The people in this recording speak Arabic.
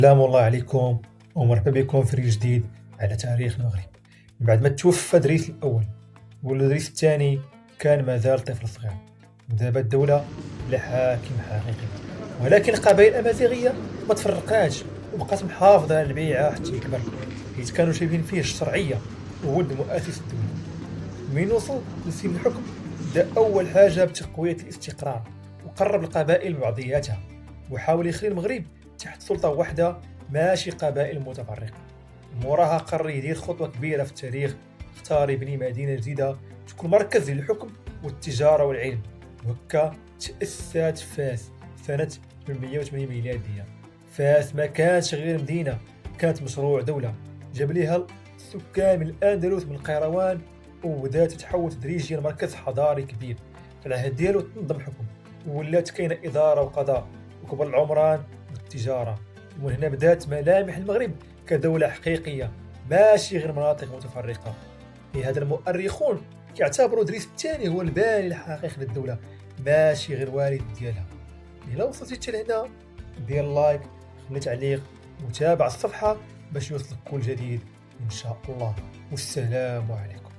سلام الله عليكم ومرحبا بكم في ريل جديد على تاريخ المغرب. من بعد ما توفى دريس الأول والدريس الثاني كان مازال طفل صغير، ودابا الدولة بلا حاكم حقيقي، ولكن القبائل الأمازيغية ما تفرقاتش وبقات محافظة على البيعة حتى يكبر، حيت كانوا شايفين فيه الشرعية وولد مؤسس الدولة. من وصل لسن الحكم بدا أول حاجة بتقوية الاستقرار، وقرب القبائل ببعضياتها، وحاول يخلي المغرب تحت سلطة واحدة ماشي قبائل متفرقة. موراها قرر يدير خطوة كبيرة في التاريخ، اختار يبني مدينة جديدة تكون مركز للحكم والتجارة والعلم، وهكا تأسست فاس سنة 880 ميلادية. فاس ما كانتش غير مدينة، كانت مشروع دولة جاب ليها السكان من الأندلس من القيروان، وبدات تتحول تدريجيا لمركز حضاري كبير. في العهد ديالو تنظم حكم ولات كاينة إدارة وقضاء وكبر العمران والتجارة، ومن هنا بدات ملامح المغرب كدولة حقيقية ماشي غير مناطق متفرقة. لهذا المؤرخون كيعتبروا دريس الثاني هو الباني الحقيقي للدولة، ماشي غير والد ديالها. إلا وصلتي حتى لهنا دير لايك، خلي تعليق، وتابع الصفحة باش يوصلك كل جديد إن شاء الله. والسلام عليكم.